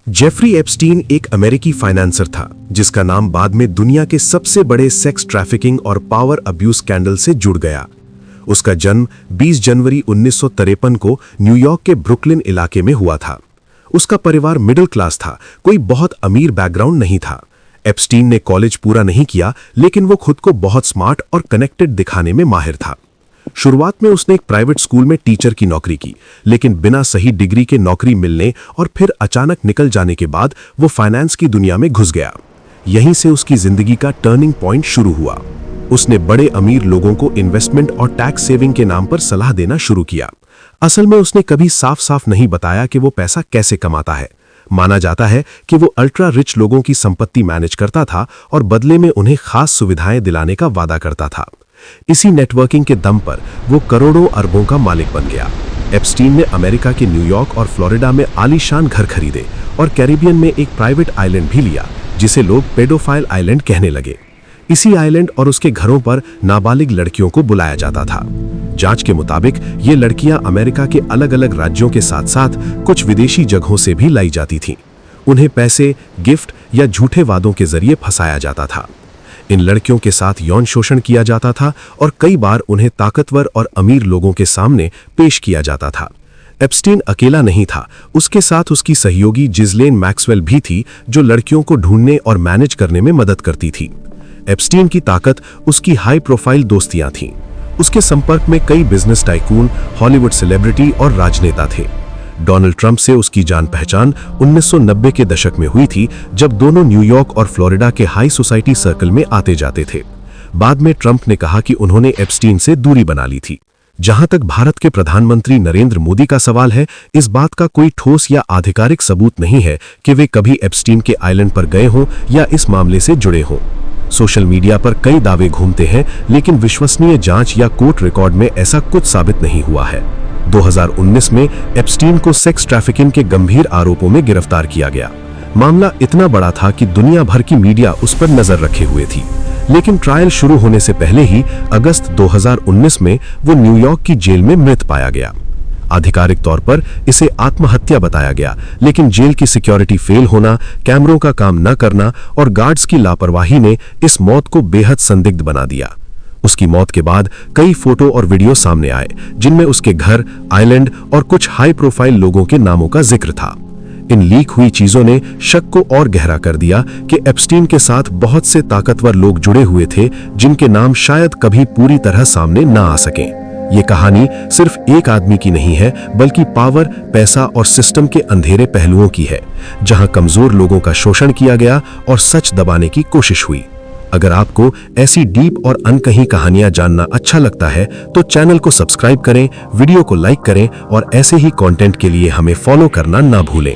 Jeffrey Epstein एक अमेरिकी financer था जिसका नाम बाद में दुनिया के सबसे बड़े सेक्स ट्रैफिकिंग और पावर अब्यूज स्कैंडल से जुड़ गया। उसका जन्म 20 जनवरी 1953 को न्यूयॉर्क के ब्रुकलिन इलाके में हुआ था। उसका परिवार मिडिल क्लास था, कोई बहुत अमीर बैकग्राउंड नहीं था। एप्स्टीन ने कॉलेज पूरा नहीं किया, लेकिन वो खुद को बहुत स्मार्ट और कनेक्टेड दिखाने में माहिर था। शुरुआत में उसने एक प्राइवेट स्कूल में टीचर की नौकरी की, लेकिन बिना सही डिग्री के नौकरी मिलने और फिर अचानक निकल जाने के बाद वो फाइनेंस की दुनिया में घुस गया। यहीं से उसकी जिंदगी का टर्निंग पॉइंट शुरू हुआ। उसने बड़े अमीर लोगों को इन्वेस्टमेंट और टैक्स सेविंग के नाम पर सलाह देना शुरू किया। असल में उसने कभी साफ साफ नहीं बताया कि वो पैसा कैसे कमाता है। माना जाता है कि वो अल्ट्रा रिच लोगों की संपत्ति मैनेज करता था और बदले में उन्हें खास सुविधाएं दिलाने का वादा करता था। इसी नेटवर्किंग के दम पर वो करोड़ों अरबों का मालिक बन गया। एप्स्टीन ने अमेरिका के न्यूयॉर्क और फ्लोरिडा में आलीशान घर खरीदे और कैरिबियन में एक प्राइवेट आइलैंड भी लिया, जिसे लोग पेडोफाइल आइलैंड कहने लगे। इसी आइलैंड और उसके घरों पर नाबालिग लड़कियों को बुलाया जाता था। जांच के मुताबिक ये लड़कियां अमेरिका के अलग अलग राज्यों के साथ साथ कुछ विदेशी जगहों से भी लाई जाती थीं। उन्हें पैसे, गिफ्ट या झूठे वादों के जरिए फंसाया जाता था। इन लड़कियों के साथ यौन शोषण किया जाता था और कई बार उन्हें ताकतवर और अमीर लोगों के सामने पेश किया जाता था। एप्स्टीन अकेला नहीं था, उसके साथ उसकी सहयोगी जिज़लेन मैक्सवेल भी थी, जो लड़कियों को ढूंढने और मैनेज करने में मदद करती थी। एप्स्टीन की ताकत उसकी हाई प्रोफाइल दोस्तियां थीं। उसके संपर्क में कई बिजनेस टाइकून, हॉलीवुड सेलिब्रिटी और राजनेता थे। डोनाल्ड ट्रंप से उसकी जान पहचान 1990 के दशक में हुई थी, जब दोनों न्यूयॉर्क और फ्लोरिडा के हाई सोसाइटी सर्कल में आते जाते थे। बाद में ट्रंप ने कहा कि उन्होंने एप्स्टीन से दूरी बना ली थी। जहां तक भारत के प्रधानमंत्री नरेंद्र मोदी का सवाल है, इस बात का कोई ठोस या आधिकारिक सबूत नहीं है कि वे कभी एप्स्टीन के आइलैंड पर गए हों या इस मामले से जुड़े हों। सोशल मीडिया पर कई दावे घूमते हैं, लेकिन विश्वसनीय जांच या कोर्ट रिकॉर्ड में ऐसा कुछ साबित नहीं हुआ है। 2019 में एप्स्टीन को सेक्स ट्रैफिकिंग के गंभीर आरोपों में गिरफ्तार किया गया। मामला इतना बड़ा था कि दुनिया भर की मीडिया उस पर नजर रखे हुए थी, लेकिन ट्रायल शुरू होने से पहले ही अगस्त 2019 में वो न्यूयॉर्क की जेल में मृत पाया गया। आधिकारिक तौर पर इसे आत्महत्या बताया गया, लेकिन जेल की सिक्योरिटी फेल होना, कैमरों का काम न करना और गार्ड्स की लापरवाही ने इस मौत को बेहद संदिग्ध बना दिया। उसकी मौत के बाद कई फोटो और वीडियो सामने आए, जिनमें उसके घर, आइलैंड और कुछ हाई प्रोफाइल लोगों के नामों का जिक्र था। इन लीक हुई चीजों ने शक को और गहरा कर दिया कि एप्स्टीन के साथ बहुत से ताकतवर लोग जुड़े हुए थे, जिनके नाम शायद कभी पूरी तरह सामने न आ सकें। ये कहानी सिर्फ एक आदमी की नहीं है, बल्कि पावर, पैसा और सिस्टम के अंधेरे पहलुओं की है, जहां कमजोर लोगों का शोषण किया गया और सच दबाने की कोशिश हुई। अगर आपको ऐसी डीप और अनकही कहानियां जानना अच्छा लगता है, तो चैनल को सब्सक्राइब करें, वीडियो को लाइक करें और ऐसे ही कंटेंट के लिए हमें फॉलो करना ना भूलें।